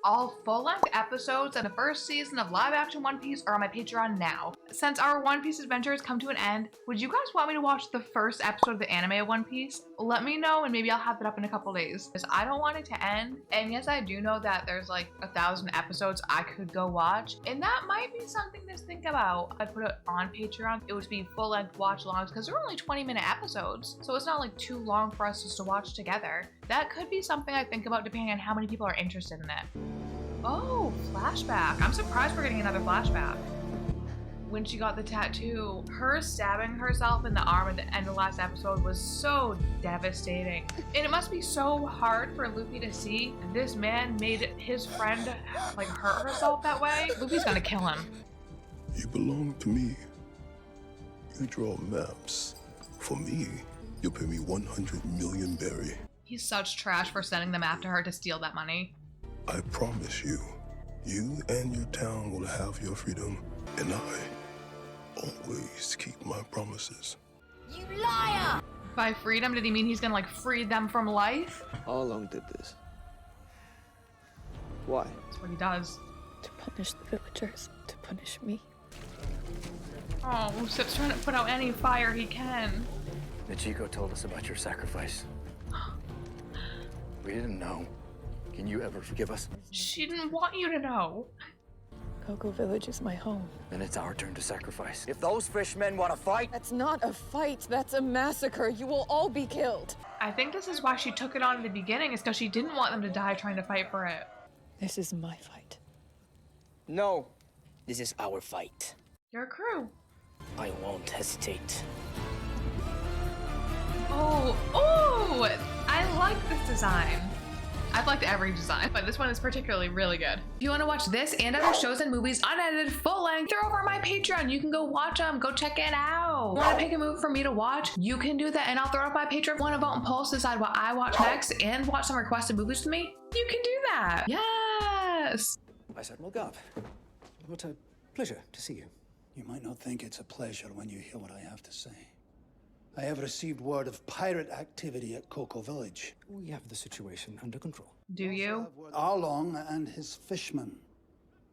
All full-length episodes of the first season of live-action One Piece are on my Patreon now. Since our One Piece adventure has come to an end, would you guys want me to watch the first episode of the anime of One Piece? Let me know and maybe I'll have it up in a couple days. Because I don't want it to end. And yes, I do know that there's like 1,000 episodes I could go watch. And that might be something to think about. I'd put it on Patreon. It would be full-length watch-alongs because they're only 20-minute episodes. So it's not like too long for us just to watch together. That could be something I think about depending on how many people are interested in it. Oh, flashback. I'm surprised we're getting another flashback. When she got the tattoo, her stabbing herself in the arm at the end of the last episode was so devastating. And it must be so hard for Luffy to see this man made his friend like hurt herself that way. Luffy's gonna kill him. You belong to me. You draw maps. For me, you'll pay me 100 million berry. He's such trash for sending them after her to steal that money. I promise you, you and your town will have your freedom, and I always keep my promises. You liar! By freedom, did he mean he's gonna like free them from life? Arlong did this. Why? That's what he does. To punish the villagers, to punish me. Oh, Usopp's trying to put out any fire he can. Nichiko told us about your sacrifice. We didn't know. Can you ever forgive us? She didn't want you to know. Coco Village is my home. Then it's our turn to sacrifice. If those fishmen want to fight... That's not a fight, that's a massacre. You will all be killed. I think this is why she took it on in the beginning, is because she didn't want them to die trying to fight for it. This is my fight. No, this is our fight. Your crew. I won't hesitate. Oh, I like this design. I've liked every design, but this one is particularly really good. If you want to watch this and other shows and movies unedited, full length, they're over on my Patreon. You can go watch them. Go check it out. Want to pick a movie for me to watch? You can do that, and I'll throw it up my Patreon. Want to vote and polls to decide what I watch next and watch some requested movies with me? You can do that. Yes. Vice Admiral Garp, what a pleasure to see you. You might not think it's a pleasure when you hear what I have to say. I have received word of pirate activity at Coco Village. We have the situation under control. Do you? Arlong and his fishmen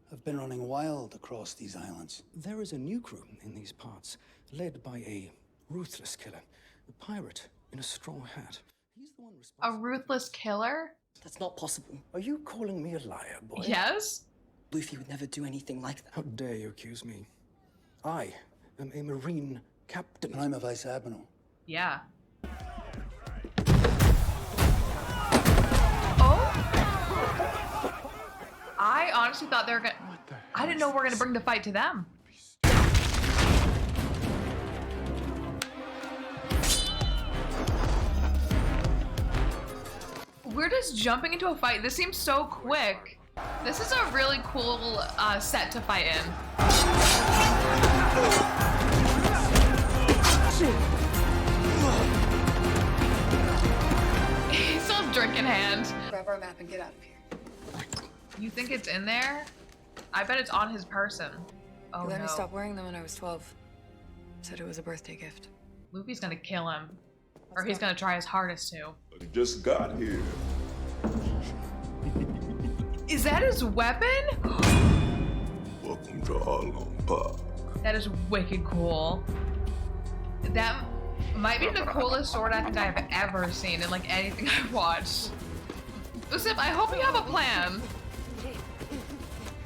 have been running wild across these islands. There is a new crew in these parts, led by a ruthless killer, a pirate in a straw hat. He's the one responsible. A ruthless killer? That's not possible. Are you calling me a liar, boy? Yes. Luffy would never do anything like that. How dare you accuse me? I am a Marine captain. And I'm a Vice Admiral. Yeah. Oh! I honestly thought they were gonna... I didn't know we were gonna bring the fight to them. We're just jumping into a fight. This seems so quick. This is a really cool set to fight in. He's still drink in hand. Grab our map and get out of here. You think it's in there? I bet it's on his person. Oh, He let no. me stop wearing them when I was 12. Said it was a birthday gift. Luffy's gonna kill him. Or he's gonna try his hardest to. I just got here. Is that his weapon? Welcome to Arlong Park. That is wicked cool. That might be the coolest sword I think I've ever seen in like anything I've watched. Usopp, I hope you have a plan.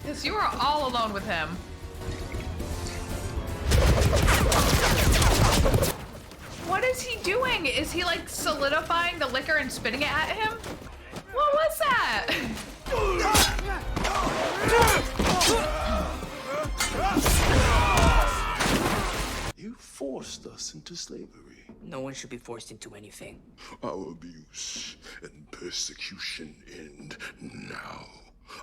Because you are all alone with him. What is he doing? Is he like solidifying the liquor and spitting it at him? What was that? You forced us into slavery. No one should be forced into anything. Our abuse and persecution end now.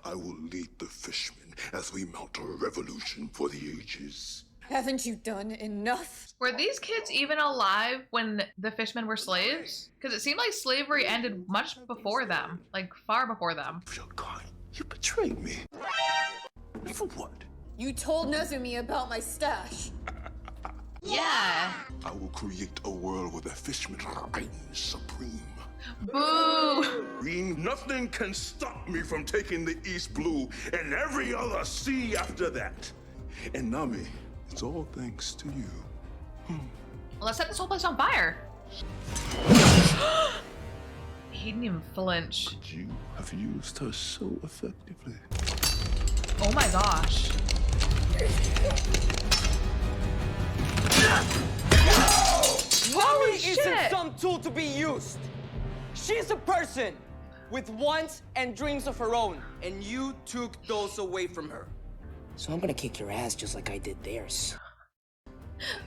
I will lead the fishmen as we mount a revolution for the ages. Haven't you done enough? Were these kids even alive when the fishmen were slaves? Because it seemed like slavery ended much before them, like far before them. Feel kind. You betrayed me. For what? You told Nezumi about my stash. Yeah. I will create a world where the fishmen reign supreme. Boo! Nothing can stop me from taking the East Blue and every other sea after that. And Nami, it's all thanks to you. Let's set this whole place on fire. He didn't even flinch. But you have used her so effectively. Oh my gosh. Holy Nami shit! isn't some tool to be used. She's a person with wants and dreams of her own, and you took those away from her. So I'm gonna kick your ass just like I did theirs.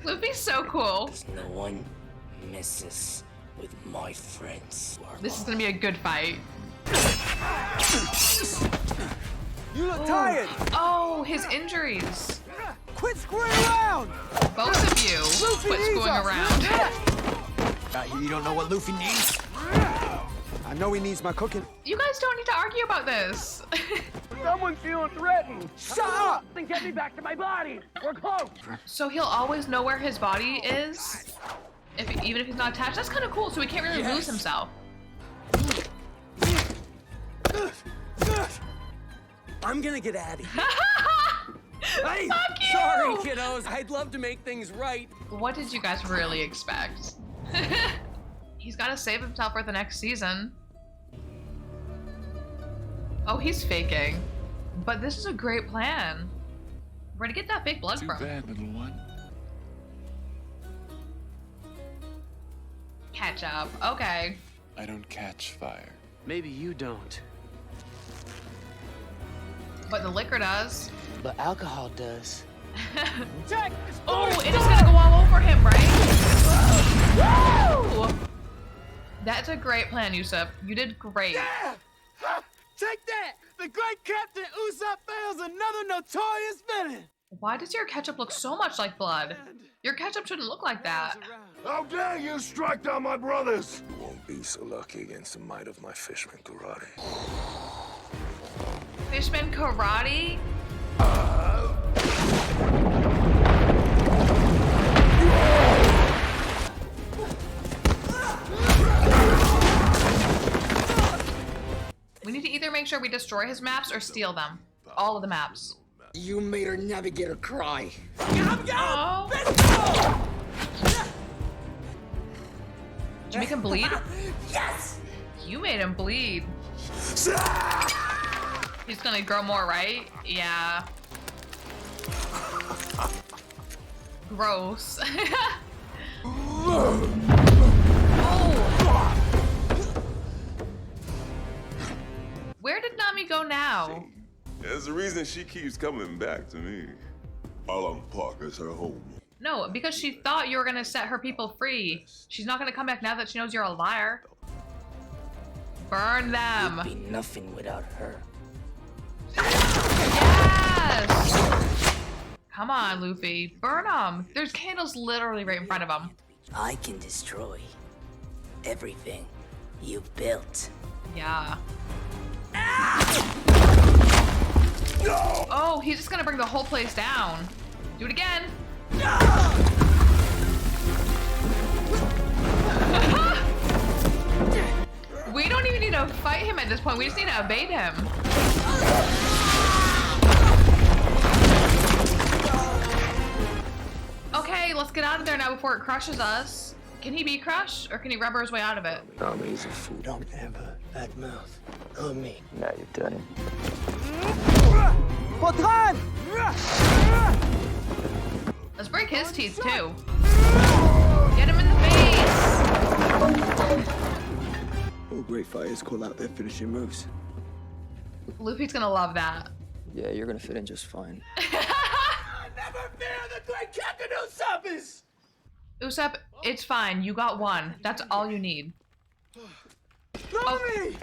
Luffy's so cool. Cause no one messes with my friends. This is gonna be a good fight. You look tired. Oh, his injuries. Quit screwing around. Both of you quit screwing around. You don't know what Luffy needs? I know he needs my cooking. You guys don't need to argue about this. Someone's feeling threatened. Shut up and get me back to my body. We're close. So he'll always know where his body is, even if he's not attached. That's kind of cool. So he can't really lose himself. I'm gonna get Addy. Hey, Fuck you! sorry, kiddos. I'd love to make things right. What did you guys really expect? He's got to save himself for the next season. Oh, he's faking. But this is a great plan. Where'd he get that fake blood from? Too bad, little one. Ketchup. Okay. I don't catch fire. Maybe you don't. But the liquor does. But alcohol does. Oh, it is gonna go all over him, right? Woo! That's a great plan, Usopp. You did great. Yeah! Ha! Take that! The great Captain Usopp fails another notorious villain! Why does your ketchup look so much like blood? Your ketchup shouldn't look like that. How dare you strike down my brothers! You won't be so lucky against the might of my fishman karate. Fishman karate? We need to either make sure we destroy his maps or steal them. All of the maps. You made our navigator cry. Oh. Did you make him bleed? Yes! You made him bleed. He's gonna grow more, right? Yeah. Gross. Oh. Where did Nami go now? There's a reason she keeps coming back to me. Arlong Park is her home. No, because she thought you were gonna set her people free. She's not gonna come back now that she knows you're a liar. Burn them. You'd be nothing without her. Yes! Come on, Luffy. Burn them. There's candles literally right in front of them. I can destroy everything you built. Yeah. Oh, he's just gonna bring the whole place down. Do it again. We don't even need to fight him at this point. We just need to evade him. Okay, let's get out of there now before it crushes us. Can he be crushed, or can he rubber his way out of it? Nami's a fool. Don't ever bad mouth on me. Now you've done it. Let's break his teeth too. Get him in the face. All great fighters call out their finishing moves. Luffy's gonna love that. Yeah, you're gonna fit in just fine. Never fear the great Captain Usopp is! Usopp, it's fine. You got one. That's all you need. Nami!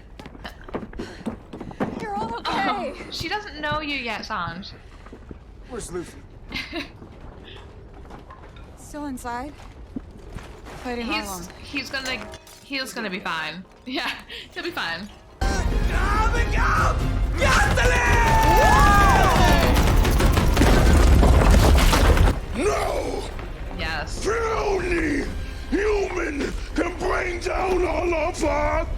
You're all okay. Oh, she doesn't know you yet, Sanj. Where's Luffy? Still inside? Fighting all along. He's gonna be fine. Yeah, he'll be fine. No! Yes. Only human can bring down Arlong Park!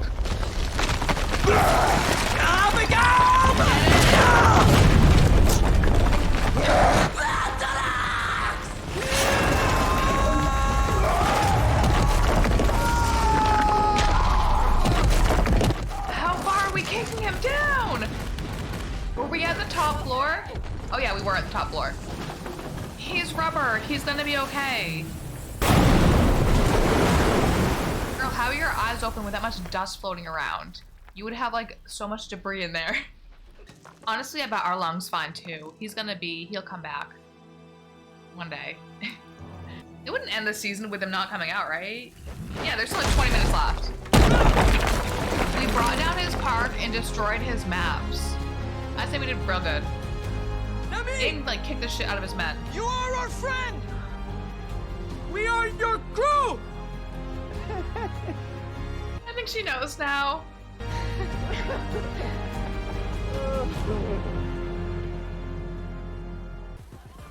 we at the top floor? Oh yeah, we were at the top floor. He's rubber. He's gonna be okay. Girl, how are your eyes open with that much dust floating around? You would have like so much debris in there. Honestly, I bet Arlong's fine too. He'll come back. One day. It wouldn't end the season with him not coming out, right? Yeah, there's still like 20 minutes left. We brought down his park and destroyed his maps. I say we did real good. Nami! Aiden like kicked the shit out of his men. You are our friend! We are your crew! I think she knows now.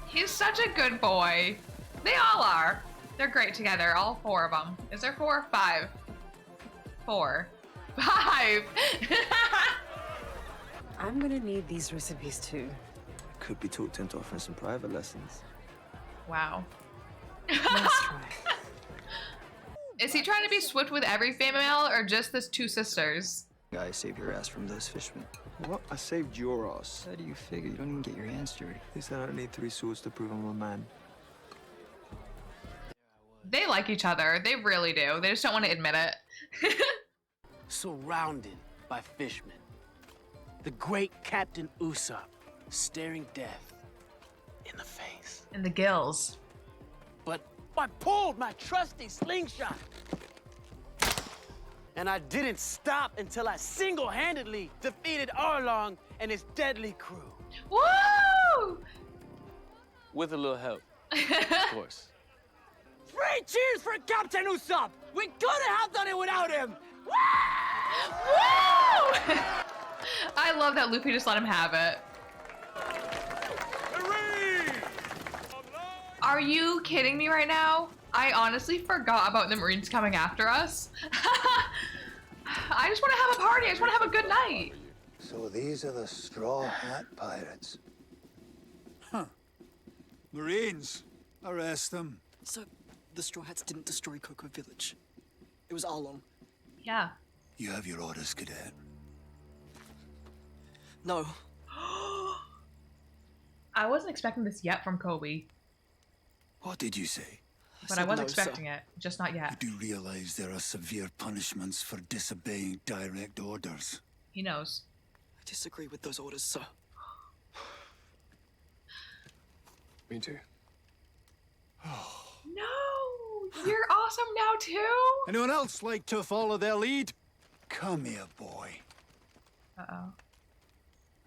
He's such a good boy. They all are. They're great together, all 4 of them. Is there 4 or 5? 4. 5! I'm gonna need these recipes too. Could be talked into offering some private lessons. Wow. Nice try. Is he trying to be swift with every female or just the 2 sisters? Guy, save your ass from those fishmen. What? I saved your ass. How do you figure? You don't even get your hands dirty. At least I don't need 3 swords to prove I'm a man. They like each other. They really do. They just don't want to admit it. Surrounded by fishmen. The great Captain Usopp staring death in the face. In the gills. But I pulled my trusty slingshot. And I didn't stop until I single-handedly defeated Arlong and his deadly crew. Woo! With a little help, of course. 3 cheers for Captain Usopp! We couldn't have done it without him! Woo! I love that Luffy just let him have it. Are you kidding me right now? I honestly forgot about the Marines coming after us. I just want to have a party. I just want to have a good night. So these are the Straw Hat Pirates. Huh. Marines, arrest them. So, the Straw Hats didn't destroy Coco Village. It was Arlong. Yeah. You have your orders, Cadet. No. I wasn't expecting this yet from Koby. What did you say? But I was expecting it, just not yet. You do realize there are severe punishments for disobeying direct orders. He knows. I disagree with those orders, sir. Me too. No! You're awesome now too? Anyone else like to follow their lead? Come here, boy. Uh-oh.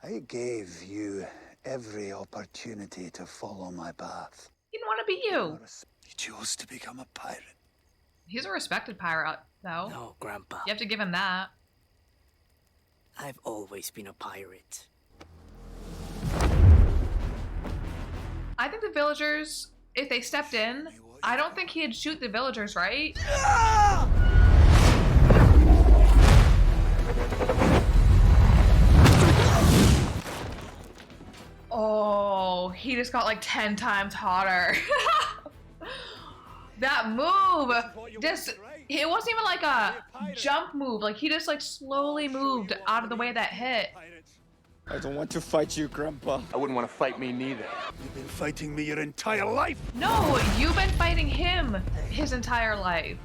I gave you every opportunity to follow my path. He didn't want to be you. You chose to become a pirate. He's a respected pirate, though. No, Grandpa. You have to give him that. I've always been a pirate. I think the villagers, if they stepped in, I don't think he'd shoot the villagers, right? Oh, he just got like 10 times hotter. That move, just, it wasn't even like a jump move. Like he just like slowly moved out of the way that hit. I don't want to fight you, Grandpa. I wouldn't want to fight me neither. You've been fighting me your entire life. No, you've been fighting him his entire life.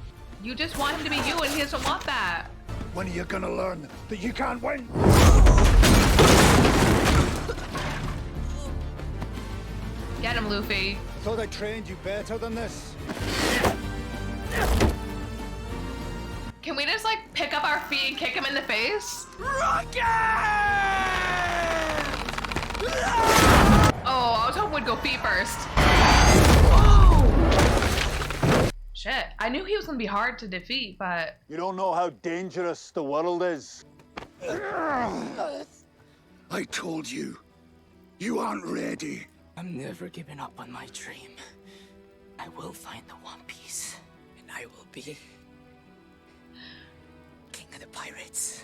You just want him to be you and he doesn't want that. When are you gonna learn that you can't win? Get him, Luffy. Thought I trained you better than this. Can we just like pick up our feet and kick him in the face? Rocket! Oh, I was hoping we'd go feet first. Whoa! Shit, I knew he was gonna be hard to defeat, but... You don't know how dangerous the world is. I told you, you aren't ready. I'm never giving up on my dream. I will find the One Piece, and I will be king of the pirates.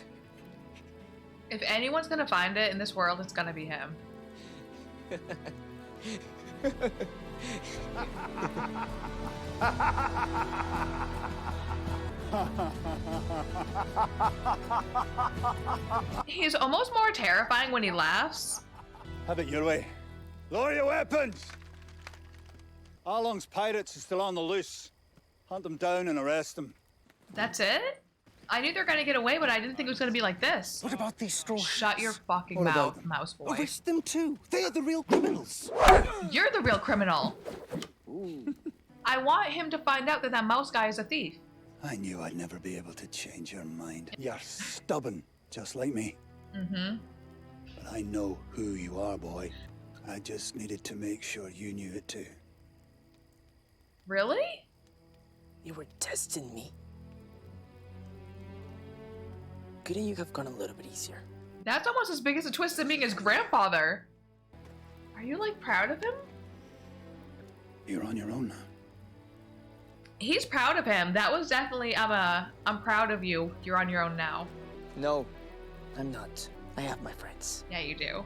If anyone's gonna find it in this world, it's gonna be him. He's almost more terrifying when he laughs. Have it your way. Lower your weapons! Arlong's pirates are still on the loose. Hunt them down and arrest them. That's it? I knew they were gonna get away, but I didn't think it was gonna be like this. What about these straw Shut hats? your fucking What about mouth, them? mouse boy. Arrest them too. They are the real criminals. You're the real criminal. I want him to find out that that mouse guy is a thief. I knew I'd never be able to change your mind. You're stubborn, just like me. Mm-hmm. But I know who you are, boy. I just needed to make sure you knew it too. Really? You were testing me. Couldn't you have gone a little bit easier? That's almost as big as a twist as being his grandfather. Are you like proud of him? You're on your own now. He's proud of him. That was definitely I'm proud of you. You're on your own now. No, I'm not. I have my friends. Yeah, you do.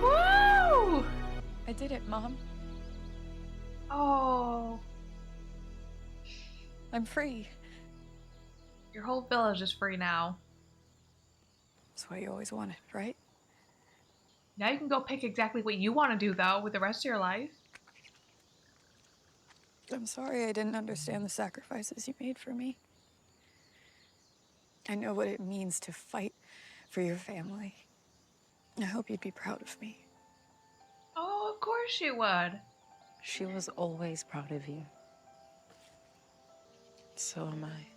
Woo! I did it, Mom. Oh, I'm free. your whole village is free now. That's what you always wanted, right? Now you can go pick exactly what you want to do, though, with the rest of your life. I'm sorry I didn't understand the sacrifices you made for me. I know what it means to fight for your family. I hope you'd be proud of me. Oh, of course she would. She was always proud of you. So am I.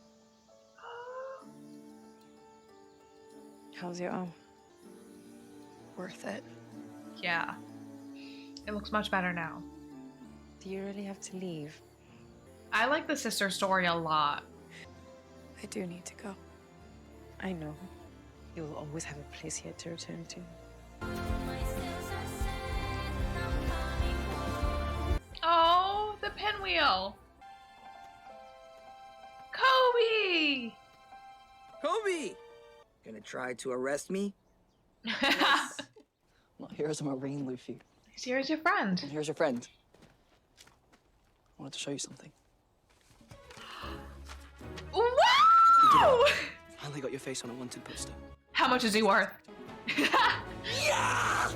How's your arm? Worth it. Yeah. It looks much better now. Do you really have to leave? I like the sister story a lot. I do need to go. I know. You will always have a place here to return to. Oh, the pinwheel. Koby! Koby! Gonna try to arrest me? Well, here's a Marine, Luffy. Here's your friend. And here's your friend. I wanted to show you something. Whoa! Finally got your face on a wanted poster. How much is he worth? Yeah!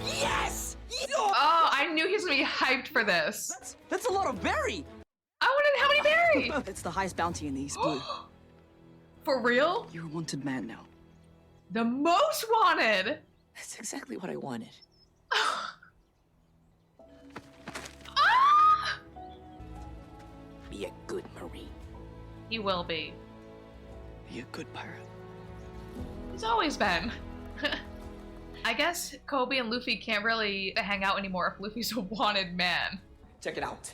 Yes! Oh, I knew he was gonna be hyped for this. That's a lot of berry! I wanted how many berry? It's the highest bounty in the East Blue. For real? You're a wanted man now. The most wanted. That's exactly what I wanted. Ah! Be a good Marine. He will be. Be a good pirate. He's always been. I guess Koby and Luffy can't really hang out anymore if Luffy's a wanted man. Check it out.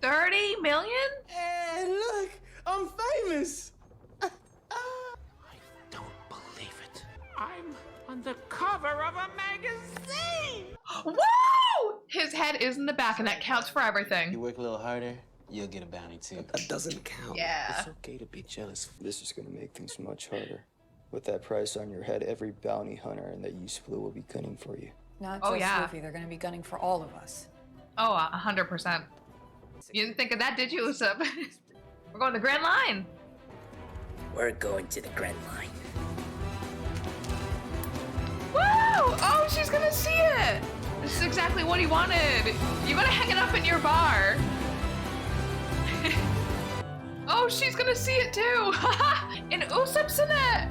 30 million? Hey, look! I'm famous! I don't believe it. I'm on the cover of a magazine! Woo! His head is in the back and that counts for everything. You work a little harder, you'll get a bounty too. That doesn't count. Yeah. It's okay to be jealous. This is gonna make things much harder. With that price on your head, every bounty hunter in the East Blue will be gunning for you. Not Oh, just yeah. Luffy, they're gonna be gunning for all of us. Oh, 100%. You didn't think of that, did you, Usopp? We're going to the Grand Line. We're going to the Grand Line. Woo! Oh, she's gonna see it. This is exactly what he wanted. You gotta hang it up in your bar. Oh, she's gonna see it too. And Usopp's in it.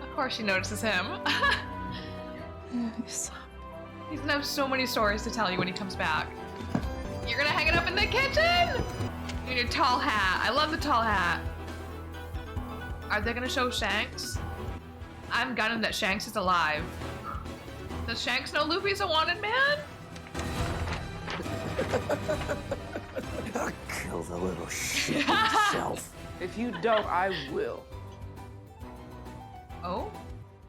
Of course she notices him. He's gonna have so many stories to tell you when he comes back. You're gonna hang it up in the kitchen! And your tall hat. I love the tall hat. Are they gonna show Shanks? I'm gunning that Shanks is alive. Does Shanks know Luffy's a wanted man? I'll kill the little shit himself. If you don't, I will. Oh?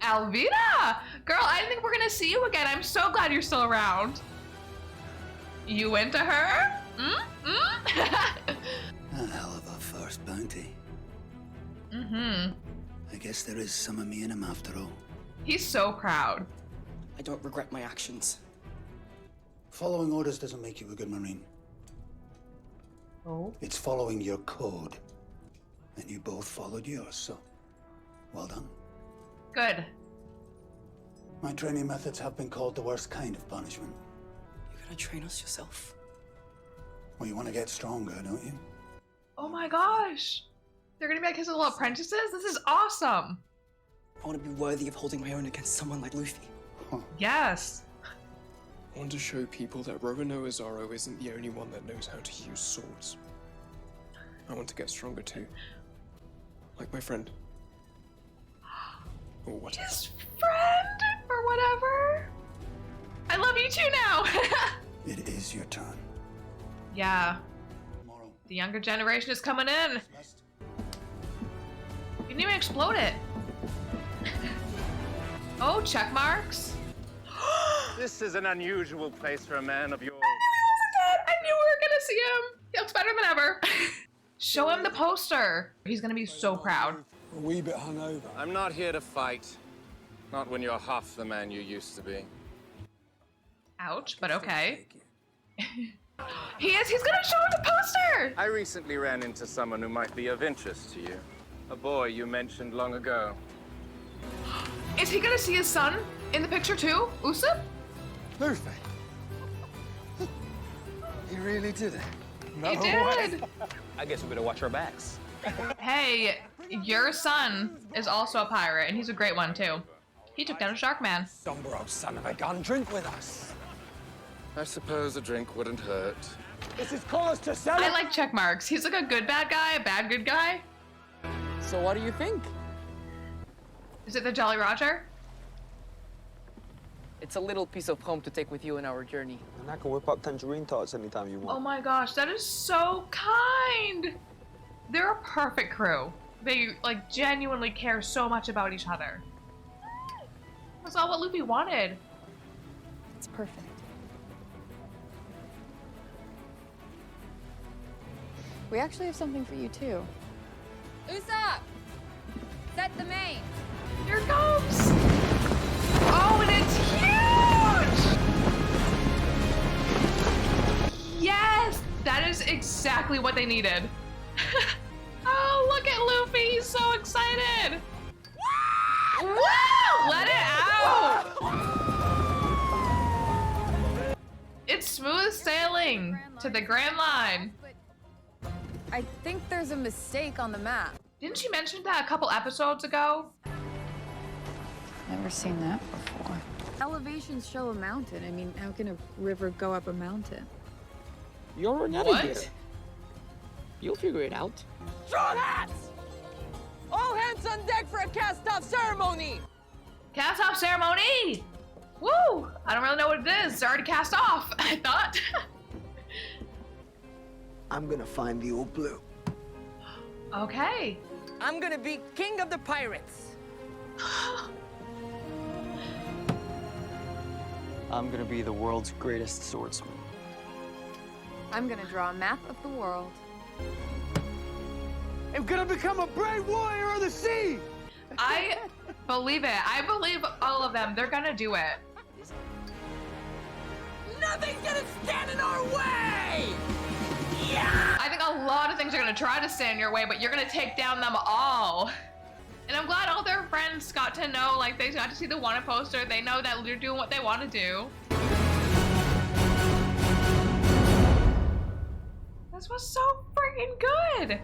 Alvida! Girl, I didn't think we're gonna see you again. I'm so glad you're still around. You into her? A hell of a first bounty. Mm-hmm. I guess there is some of me in him after all. He's so proud. I don't regret my actions. Following orders doesn't make you a good Marine. Oh? It's following your code. And you both followed yours, so well done. Good. My training methods have been called the worst kind of punishment. You're gonna train us yourself? Well, you want to get stronger, don't you? Oh my gosh. They're gonna be like his little apprentices? This is awesome. I want to be worthy of holding my own against someone like Luffy. Yes. I want to show people that Roronoa Zoro isn't the only one that knows how to use swords. I want to get stronger too. Like my friend. Or whatever. His friend or whatever. I love you too now. It is your turn. Yeah. The younger generation is coming in. You didn't even explode it. Oh, check marks. This is an unusual place for a man of your... I knew we were gonna see him. He looks better than ever. Show him the poster. He's gonna be so proud. A wee bit hungover. I'm not here to fight. Not when you're half the man you used to be. Ouch, but okay. He is. He's gonna show him the poster. I recently ran into someone who might be of interest to you. A boy you mentioned long ago. Is he gonna see his son in the picture too? Usopp? Luffy. He really did it. He did. I guess we better watch our backs. Hey, your son is also a pirate, and he's a great one too. He took down a shark man. Sombro, son of a gun, drink with us. I suppose a drink wouldn't hurt. This is cause to sell. I like check marks. He's like a good bad guy, a bad good guy. So what do you think? Is it the Jolly Roger? It's a little piece of home to take with you in our journey. And I can whip up tangerine tarts anytime you want. Oh my gosh, that is so kind. They're a perfect crew. They like genuinely care so much about each other. That's all what Luffy wanted. It's perfect. We actually have something for you too. Usopp! Set the main. Here it comes! Oh, and it's huge! Yes! That is exactly what they needed. Oh, look at Luffy! He's so excited! Woo! Let it out! It's smooth sailing to the Grand Line. I think there's a mistake on the map. Didn't she mention that a couple episodes ago? Never seen that before. Elevations show a mountain. I mean, how can a river go up a mountain? You're a navigator. You'll figure it out. Straw hats! All hands on deck for a cast-off ceremony! Cast-off ceremony! Woo! I don't really know what it is. It's already cast off, I thought. I'm gonna find the old blue. Okay. I'm gonna be king of the pirates. I'm gonna be the world's greatest swordsman. I'm gonna draw a map of the world. I'm gonna become a brave warrior of the sea! I believe it. I believe all of them. They're gonna do it. Nothing's gonna stand in our way! Yeah! I think a lot of things are gonna try to stand in your way, but you're gonna take down them all. And I'm glad all their friends got to know, like they got to see the wanted poster. They know that they're doing what they want to do. This was so freaking good.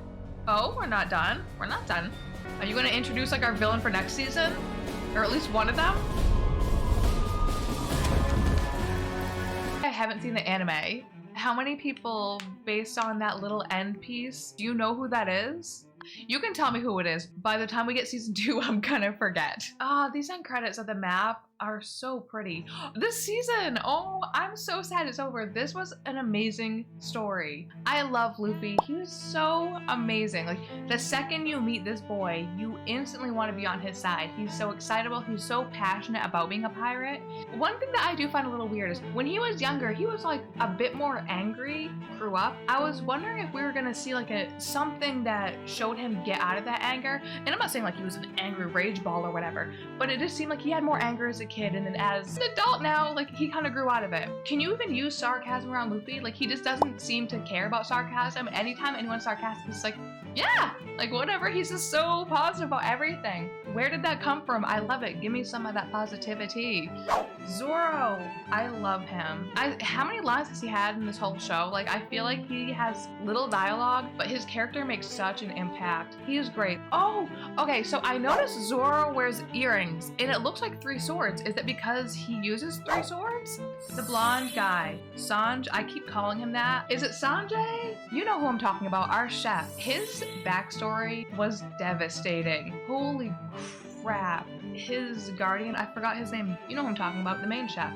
Oh, we're not done. We're not done. Are you gonna introduce like our villain for next season? Or at least one of them? I haven't seen the anime. How many people, based on that little end piece, do you know who that is? You can tell me who it is. By the time we get season 2, I'm gonna forget. Ah, these end credits of the map are so pretty. This season, oh, I'm so sad it's over. This was an amazing story. I love Luffy. He was so amazing. Like, the second you meet this boy, you instantly want to be on his side. He's so excitable. He's so passionate about being a pirate. One thing that I do find a little weird is when he was younger, he was like a bit more angry, grew up. I was wondering if we were gonna see like something that showed him get out of that anger. And I'm not saying like he was an angry rage ball or whatever, but it just seemed like he had more anger as a kid, and then as an adult now, like he kind of grew out of it. Can you even use sarcasm around Luffy? Like he just doesn't seem to care about sarcasm. Anytime anyone's sarcastic, it's like, Yeah, like whatever. He's just so positive about everything. Where did that come from? I love it. Give me some of that positivity. Zoro, I love him. How many lines has he had in this whole show? Like, I feel like he has little dialogue, but his character makes such an impact. He is great. Oh, okay, so I noticed Zoro wears earrings, and it looks like 3 swords. Is it because he uses 3 swords? The blonde guy, Sanj, I keep calling him that. Is it Sanjay? You know who I'm talking about, our chef. His backstory was devastating. Holy crap. His guardian, I forgot his name. You know who I'm talking about, the main chef.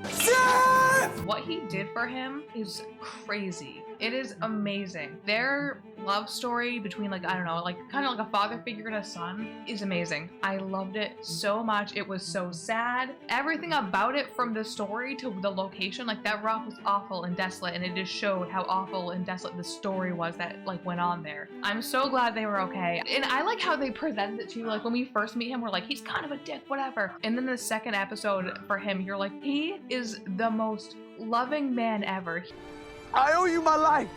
What he did for him is crazy. It is amazing. Their love story between, like, I don't know, like kind of like a father figure and a son is amazing. I loved it so much. It was so sad. Everything about it, from the story to the location, like that rock was awful and desolate, and it just showed how awful and desolate the story was that like went on there. I'm so glad they were okay. And I like how they presented it to you. Like when we first meet him, we're like, he's kind of a dick, whatever. And then the second episode for him, you're like, he is the most loving man ever. I owe you my life.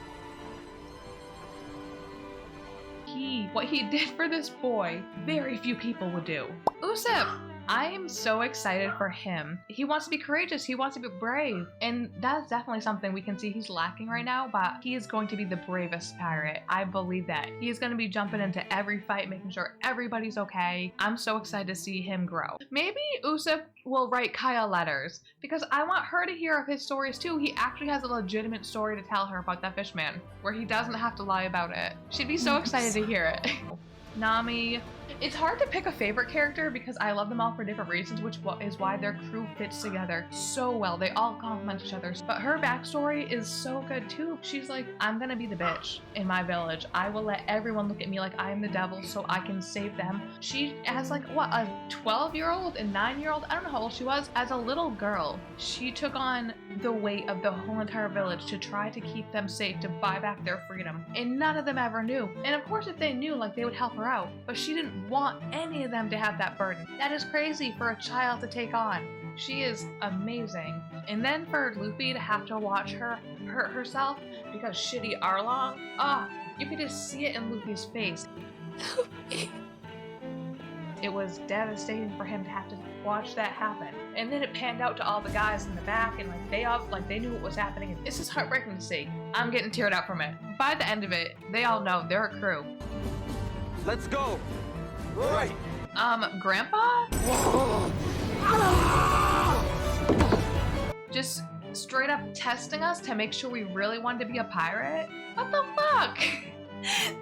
What he did for this boy, very few people would do. Usopp, I am so excited for him. He wants to be courageous, he wants to be brave, and that's definitely something we can see he's lacking right now, but he is going to be the bravest pirate. I believe that. He is going to be jumping into every fight, making sure everybody's okay. I'm so excited to see him grow. Maybe Usopp will write Kaya letters, because I want her to hear of his stories too. He actually has a legitimate story to tell her about that fishman, where he doesn't have to lie about it. She'd be so excited to hear it. Nami. It's hard to pick a favorite character because I love them all for different reasons, which is why their crew fits together so well. They all complement each other. But her backstory is so good too. She's like, I'm gonna be the bitch in my village. I will let everyone look at me like I'm the devil so I can save them. She has like, what, a 12-year-old and 9-year-old? I don't know how old she was. As a little girl, she took on the weight of the whole entire village to try to keep them safe, to buy back their freedom. And none of them ever knew. And of course, if they knew, like, they would help her out. But she didn't want any of them to have that burden. That is crazy for a child to take on. She is amazing. And then for Luffy to have to watch her hurt herself because shitty Arlong, you could just see it in Luffy's face. It was devastating for him to have to watch that happen. And then it panned out to all the guys in the back, and they knew what was happening. And this is heartbreaking to see. I'm getting teared up from it. By the end of it, they all know they're a crew. Let's go. Right. Grandpa? Just straight up testing us to make sure we really wanted to be a pirate? What the fuck?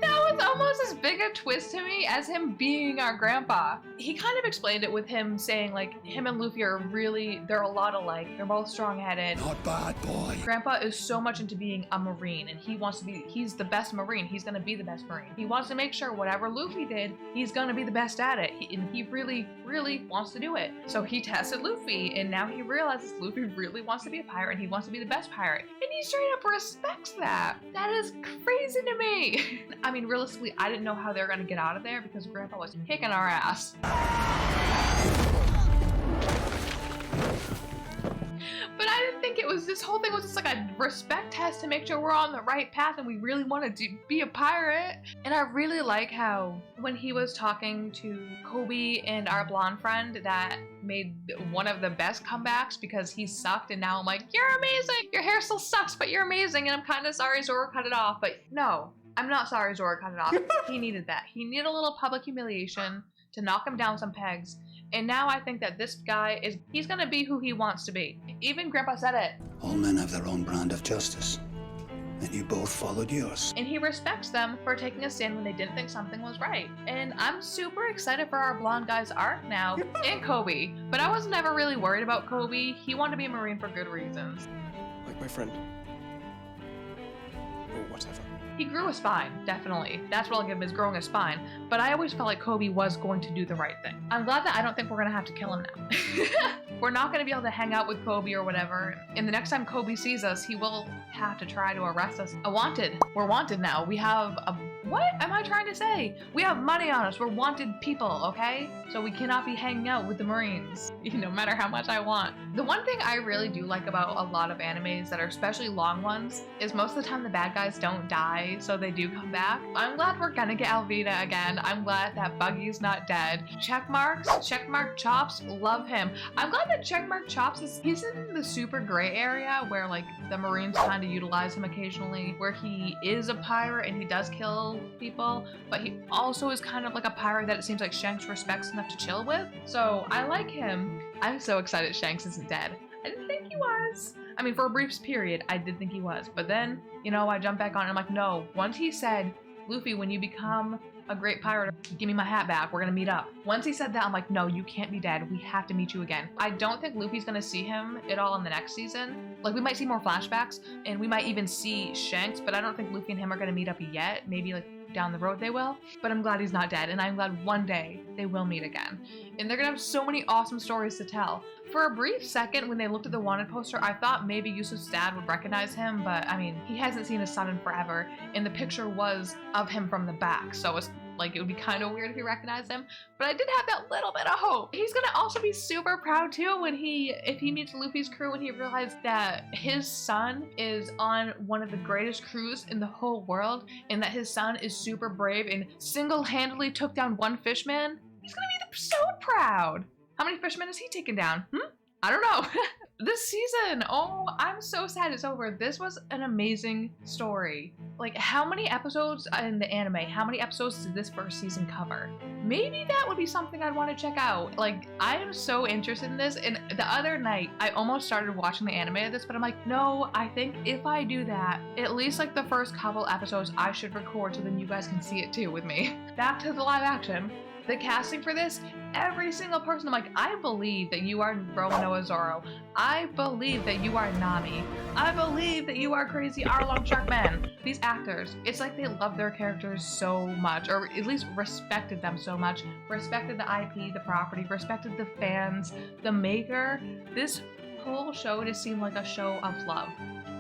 That was almost as big a twist to me as him being our grandpa. He kind of explained it with him saying, like, him and Luffy are really, they're a lot alike. They're both strong-headed. Not bad, boy. Grandpa is so much into being a Marine, and he's the best Marine. He's gonna be the best Marine. He wants to make sure whatever Luffy did, he's gonna be the best at it. And he really, really wants to do it. So he tested Luffy, and now he realizes Luffy really wants to be a pirate, and he wants to be the best pirate. And he straight up respects that. That is crazy to me. I mean, realistically, I didn't know how they were gonna get out of there because Grandpa was kicking our ass. But I didn't think this whole thing was just like a respect test to make sure we're on the right path and we really wanted to be a pirate. And I really like how when he was talking to Koby and our blonde friend that made one of the best comebacks because he sucked, and now I'm like, you're amazing! Your hair still sucks, but you're amazing, and I'm kind of sorry Zoro cut it off. But no, I'm not sorry Zoro cut it off. He needed that. He needed a little public humiliation to knock him down some pegs. And now I think that this guy he's gonna be who he wants to be. Even Grandpa said it. All men have their own brand of justice, and you both followed yours. And he respects them for taking a stand when they didn't think something was right. And I'm super excited for our blonde guy's arc now, and Koby. But I was never really worried about Koby. He wanted to be a Marine for good reasons. Like my friend. Or whatever. He grew a spine, definitely. That's what I'll give him, is growing a spine. But I always felt like Koby was going to do the right thing. I'm glad that I don't think we're gonna have to kill him now. We're not gonna be able to hang out with Koby or whatever. And the next time Koby sees us, he will have to try to arrest us. We're wanted now. We have what am I trying to say? We have money on us. We're wanted people, okay? So we cannot be hanging out with the Marines, no matter how much I want. The one thing I really do like about a lot of animes that are especially long ones is most of the time the bad guys don't die die, so they do come back. I'm glad we're gonna get Alvina again. I'm glad that Buggy's not dead. Checkmark Chops, love him. I'm glad that Checkmark Chops he's in the super gray area where like the Marines kind of utilize him occasionally, where he is a pirate and he does kill people, but he also is kind of like a pirate that it seems like Shanks respects enough to chill with. So I like him. I'm so excited Shanks isn't dead. I didn't think he was. I mean, for a brief period, I did think he was, but then, you know, I jumped back on and I'm like, no. Once he said, Luffy, when you become a great pirate, give me my hat back, we're gonna meet up. Once he said that, I'm like, no, you can't be dead. We have to meet you again. I don't think Luffy's gonna see him at all in the next season. Like, we might see more flashbacks, and we might even see Shanks, but I don't think Luffy and him are gonna meet up yet. Maybe, like, down the road they will. But I'm glad he's not dead, and I'm glad one day they will meet again. And they're gonna have so many awesome stories to tell. For a brief second, when they looked at the wanted poster, I thought maybe Usopp's dad would recognize him, but I mean, he hasn't seen his son in forever, and the picture was of him from the back, so it's like it would be kind of weird if he recognized him, but I did have that little bit of hope. He's gonna also be super proud too if he meets Luffy's crew and he realized that his son is on one of the greatest crews in the whole world, and that his son is super brave and single-handedly took down one fishman. He's gonna be so proud. How many fishmen has he taken down? I don't know. This season, oh, I'm so sad it's over. This was an amazing story. Like, how many episodes in the anime, how many episodes did this first season cover? Maybe that would be something I'd want to check out. Like, I am so interested in this, and the other night, I almost started watching the anime of this, but I'm like, no, I think if I do that, at least like the first couple episodes I should record so then you guys can see it too with me. Back to the live action. The casting for this, every single person, I'm like, I believe that you are Noah Zoro. I believe that you are Nami. I believe that you are crazy Arlong Park. These actors, it's like they love their characters so much, or at least respected them so much, respected the IP, the property, respected the fans, the maker. This whole show just seemed like a show of love.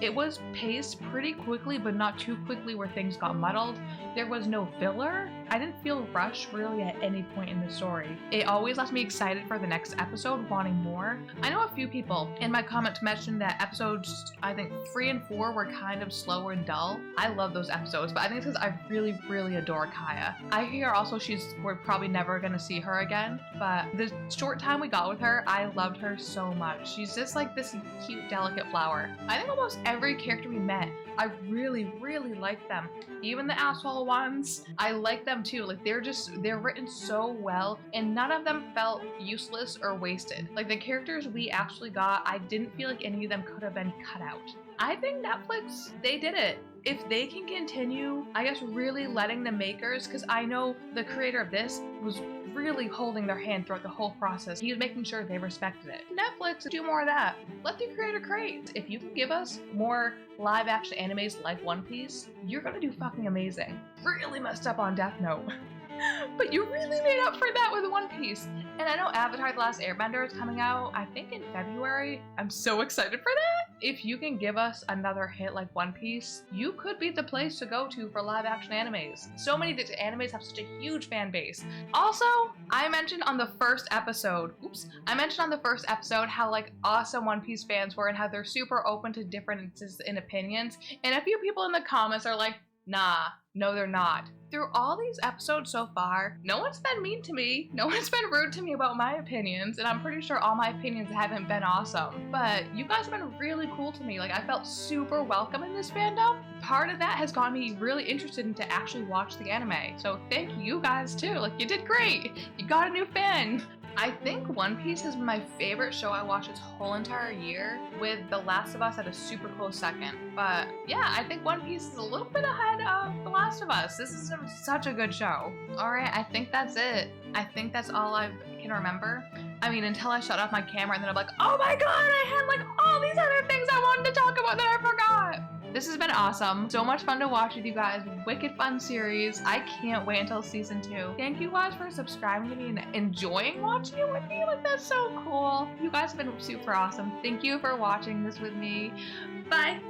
It was paced pretty quickly, but not too quickly where things got muddled. There was no filler. I didn't feel rushed really at any point in the story. It always left me excited for the next episode, wanting more. I know a few people in my comments mentioned that episodes, I think 3 and 4 were kind of slower and dull. I love those episodes, but I think it's because I really, really adore Kaya. I hear also we're probably never gonna see her again, but the short time we got with her, I loved her so much. She's just like this cute, delicate flower. I think almost every character we met, I really, really liked them. Even the asshole ones, I like them too. Like, they're written so well, and none of them felt useless or wasted. Like, the characters we actually got, I didn't feel like any of them could have been cut out. I think Netflix, they did it. If they can continue, I guess, really letting the makers, because I know the creator of this was really holding their hand throughout the whole process. He was making sure they respected it. Netflix, do more of that. Let the creator create. If you can give us more live action animes like One Piece, you're gonna do fucking amazing. Really messed up on Death Note. But you really made up for that with One Piece. And I know Avatar: The Last Airbender is coming out, I think in February. I'm so excited for that. If you can give us another hit like One Piece, you could be the place to go to for live action animes. So many of these animes have such a huge fan base. Also, I mentioned on the first episode, how like awesome One Piece fans were and how they're super open to differences in opinions. And a few people in the comments are like, nah, no they're not. Through all these episodes so far, no one's been mean to me, no one's been rude to me about my opinions, and I'm pretty sure all my opinions haven't been awesome. But you guys have been really cool to me. Like, I felt super welcome in this fandom. Part of that has gotten me really interested into actually watch the anime. So thank you guys too. Like, you did great. You got a new fan. I think One Piece has been my favorite show I watched this whole entire year, with The Last of Us at a super close second. But yeah, I think One Piece is a little bit ahead of The Last of Us. This is such a good show. Alright, I think that's it. I think that's all I can remember. I mean, until I shut off my camera and then I'm like, oh my god, I had like all these other things I wanted to talk about that I forgot. This has been awesome. So much fun to watch with you guys. Wicked fun series. I can't wait until season 2. Thank you guys for subscribing to me and enjoying watching it with me. Like, that's so cool. You guys have been super awesome. Thank you for watching this with me. Bye.